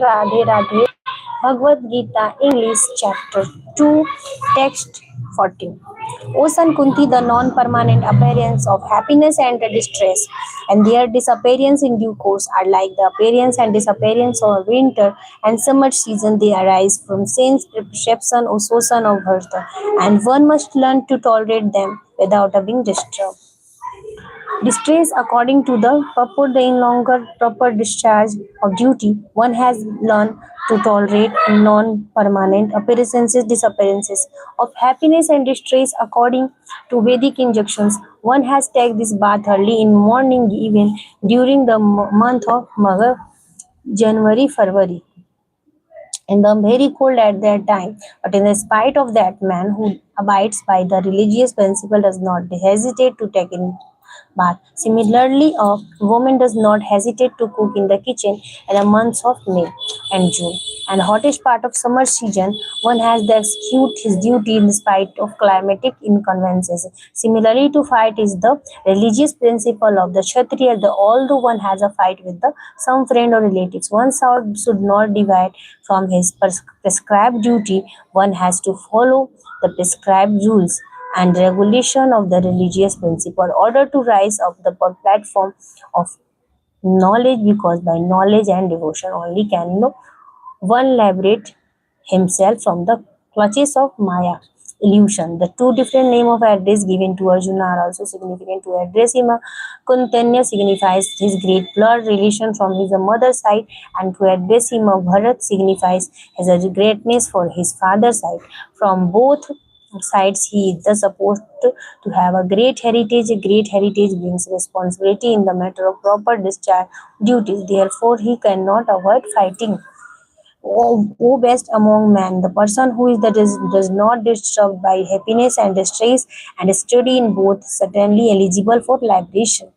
Radhe Radhe, Bhagavad Gita, English, Chapter 2, Text 14. O son Kunti, the non-permanent appearance of happiness and distress, and their disappearance in due course are like the appearance and disappearance of winter and summer season. They arise from sense perception, O son of Bharata, and one must learn to tolerate them without being disturbed. Distress, according to the purport, the in longer proper discharge of duty, one has learned to tolerate non-permanent appearances, disappearances of happiness and distress. According to Vedic injunctions, one has taken this bath early in morning, even during the month of Magha, January, February, and the very cold at that time. But in spite of that, man who abides by the religious principle does not hesitate to take in bath. Similarly, a woman does not hesitate to cook in the kitchen in the months of May and June. And hottest part of summer season, one has to execute his duty in spite of climatic inconveniences. Similarly, to fight is the religious principle of the Kshatriya. Although one has a fight with some friend or relatives, one should not divide from his prescribed duty. One has to follow the prescribed rules and regulation of the religious principle in order to rise up the platform of knowledge, because by knowledge and devotion only can one liberate himself from the clutches of Maya illusion. The two different name of address given to Arjuna are also significant. To address him, Kuntanya signifies his great blood relation from his mother's side, and to address him, Bharat signifies his greatness for his father's side. From both sides, he is thus supposed to have a great heritage. A great heritage brings responsibility in the matter of proper discharge duties. Therefore, he cannot avoid fighting. O best among men, the person who does not disturbed by happiness and distress and steady in both, certainly eligible for liberation.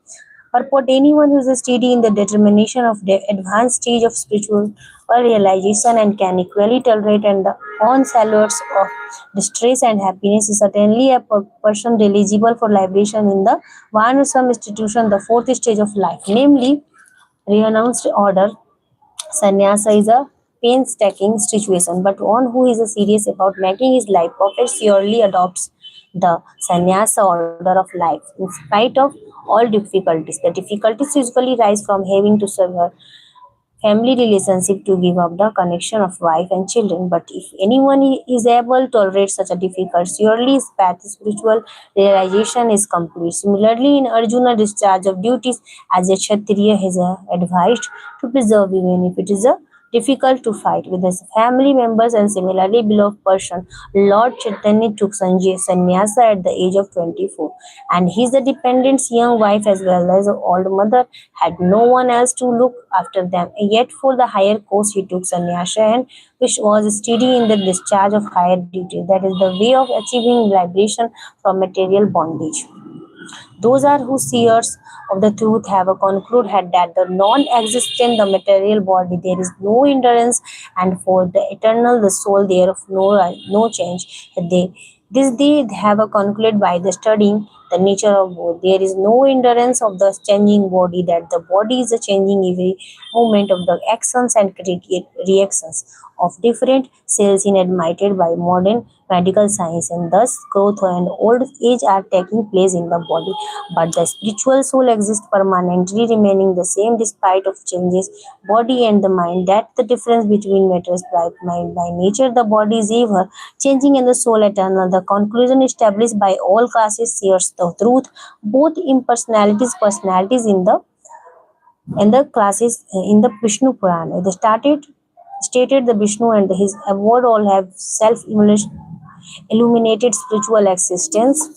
Purport: anyone who is steady in the determination of the advanced stage of spiritual realization and can equally tolerate and the onslaughts of distress and happiness is certainly a person eligible for liberation in the Varnasam institution, the fourth stage of life, namely renounced order. Sannyasa is a painstaking situation, but one who is serious about making his life perfect surely adopts the sannyasa order of life in spite of all difficulties. The difficulties usually rise from having to sever family relationship to give up the connection of wife and children. But if anyone is able to tolerate such a difficult, surely his path to spiritual realization is complete. Similarly, in Arjuna, discharge of duties as a Kshatriya is advised to preserve, even if it is difficult to fight with his family members. And similarly, beloved person, Lord Chaitanya took sannyasa at the age of 24, and his dependent's young wife as well as old mother had no one else to look after them. Yet for the higher course he took sannyasa, and which was steady in the discharge of higher duty. That is the way of achieving liberation from material bondage. Those are who seers of the truth have concluded that the non-existent, the material body, there is no endurance, and for the eternal, the soul, there of no change. They have concluded by the studying the nature of both. There is no endurance of the changing body, that the body is changing every moment of the actions and reactions of different cells in admitted by modern medical science, and thus growth and old age are taking place in the body, but the spiritual soul exists permanently, remaining the same despite of changes body and the mind. That the difference between matters by mind. By nature the body is ever changing and the soul eternal. The conclusion established by all classes shares the truth both impersonalities personalities in the classes in the Vishnu Purana. They stated the Vishnu and his abode all have illuminated spiritual existence.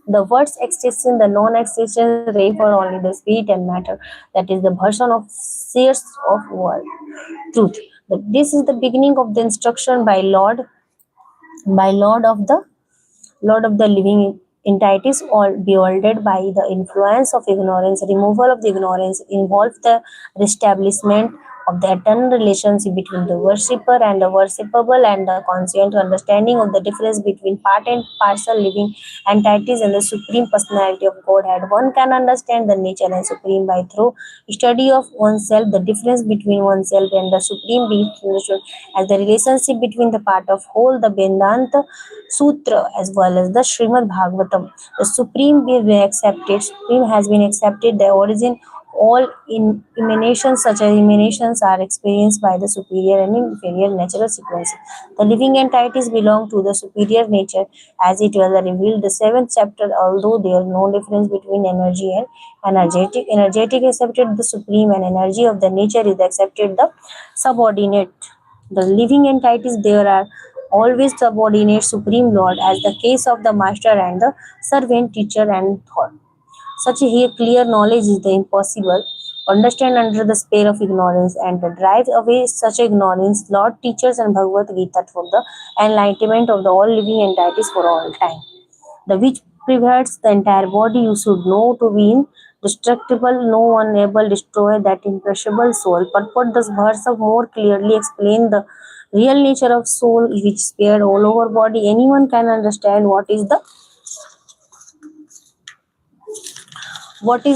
The words existence, the non-existence refer only the spirit and matter, that is the version of seers of world truth. This is the beginning of the instruction by Lord of the living entities, all bewildered by the influence of ignorance. Removal of the ignorance involves the reestablishment of the eternal relationship between the worshipper and the worshipable, and the conscient understanding of the difference between part and parcel living entities and the supreme personality of Godhead. One can understand the nature and supreme by through study of oneself, the difference between oneself and the supreme being understood as the relationship between the part of whole, the Vedanta Sutra as well as the Srimad Bhagavatam. The supreme being accepted, supreme has been accepted, the origin all in emanations such as emanations are experienced by the superior and inferior natural sequences. The living entities belong to the superior nature as it was revealed the seventh chapter, although there is no difference between energy and energetic. Energetic accepted the supreme and energy of the nature is accepted the subordinate. The living entities there are always subordinate supreme lord as the case of the master and the servant, teacher and thought. Such a clear knowledge is the impossible. Understand under the spell of ignorance and drive away such ignorance. Lord teachers and Bhagavad Gita for the enlightenment of the all living entities for all time. The which pervades the entire body you should know to be indestructible, no one able destroy that imperishable soul. Purport this verse of more clearly explain the real nature of soul which spread all over body. Anyone can understand what is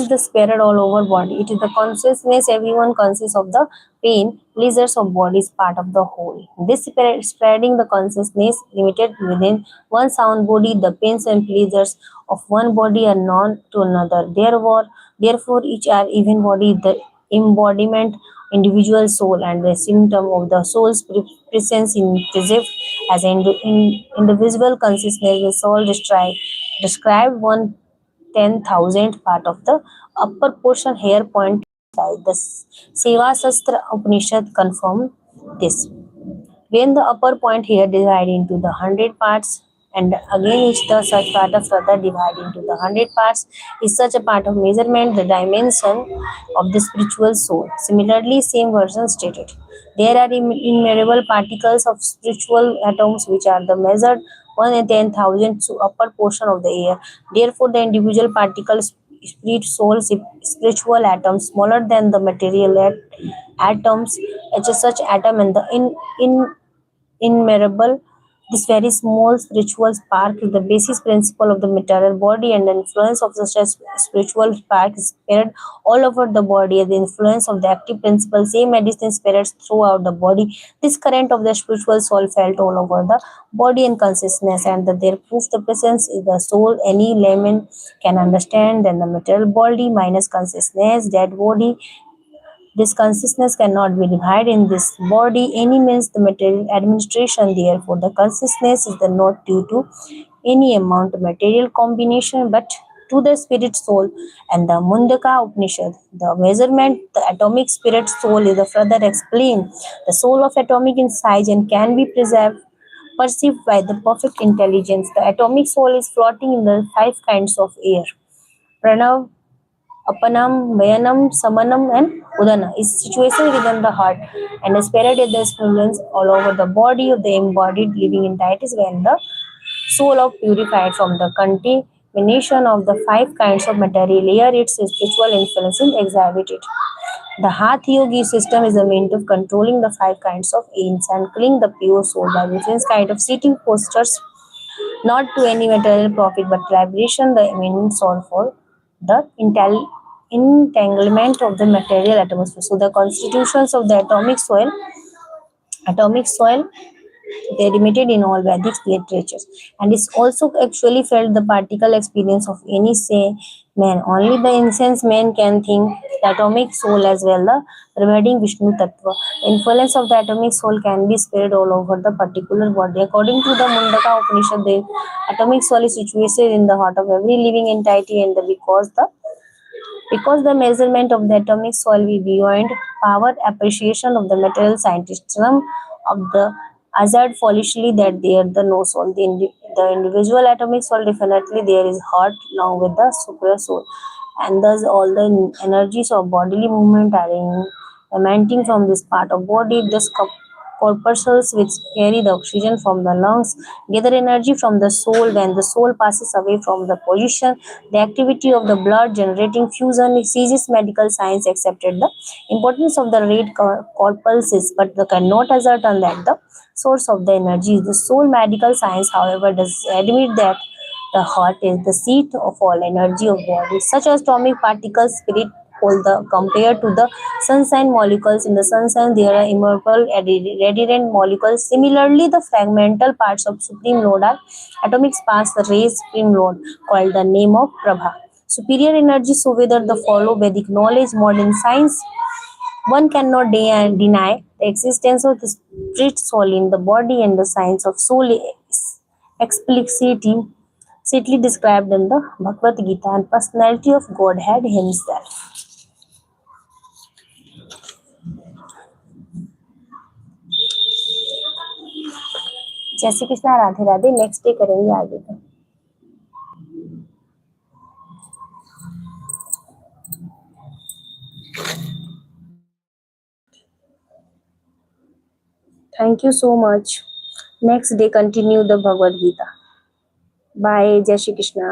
the spirit all over body. It is the consciousness everyone consists of the pain, pleasures of body is part of the whole. This spirit spreading the consciousness limited within one sound body, the pains and pleasures of one body are known to another. Therefore, each are even body, the embodiment, individual soul, and the symptom of the soul's presence in perceived as an indivisible consciousness. The soul described one 10,000th part of the upper portion hair point side. The Seva Sastra Upanishad confirm this. When the upper point here divide into the 100 parts, and again each the such part of further divide into the 100 parts, is such a part of measurement, the dimension of the spiritual soul. Similarly, same version stated. There are innumerable particles of spiritual atoms which are the measured 1 in 10,000 to upper portion of the air. Therefore, the individual particles spirit soul spiritual atoms smaller than the material atoms, such atom and the innumerable. This very small spiritual spark is the basis principle of the material body, and the influence of such a spiritual spark is spread all over the body. The influence of the active principle, same medicine spreads throughout the body. This current of the spiritual soul felt all over the body and consciousness, and that there proves the presence is the soul. Any layman can understand. Then the material body minus consciousness, dead body, this consciousness cannot be divided in this body any means the material administration. Therefore, the consciousness is the not due to any amount of material combination, but to the spirit soul. And the Mundaka Upanishad, the measurement, the atomic spirit soul is the further explained. The soul of atomic in size and can be preserved perceived by the perfect intelligence. The atomic soul is floating in the five kinds of air. Pranav, Apanam, Vayanam, Samanam, and Udana is situated within the heart and is spread in the influence all over the body of the embodied living entities when the soul of purified from the contamination of the five kinds of material air, its spiritual influence is exhibited. The Hatha Yogi system is the means of controlling the five kinds of aims and killing the pure soul by different kind of seating postures, not to any material profit but liberation, the means all for the entanglement of the material atmosphere. So the constitutions of the atomic soil, they limited in all Vedic literatures, and it's also actually felt the particle experience of any say man. Only the incense man can think the atomic soul as well, the pervading Vishnu Tattva. The influence of the atomic soul can be spread all over the particular body. According to the Mundaka Upanishad, the atomic soul is situated in the heart of every living entity, and because the measurement of the atomic soil will be beyond power appreciation of the material scientists, some of the assert foolishly that there the no soul. The individual atomic soul definitely there is heart along with the super soul, and thus all the energies of bodily movement are emanating from this part of body. This corpuscles which carry the oxygen from the lungs, gather energy from the soul. When the soul passes away from the position, the activity of the blood generating fusion ceases. Medical science accepted the importance of the red corpuscles, but they cannot ascertain that the source of the energy is the soul. Medical science, however, does admit that the heart is the seat of all energy of body, such as atomic particles, spirit hold the compared to the sunshine molecules. In the sunshine, there are immovable radiant molecules. Similarly, the fragmental parts of supreme lord are atomic sparks, the rays supreme lord, called the name of Prabha. Superior energy, so whether the follow Vedic knowledge, modern science, one cannot deny the existence of the spirit soul in the body, and the science of soul is explicitly described in the Bhagavad Gita and personality of Godhead himself. जय Shri Krishna, Radhe Radhe. Next day करेंगे आगे का। Thank you so much. Next day continue the Bhagavad Gita. Bye. जय श्री कृष्णा।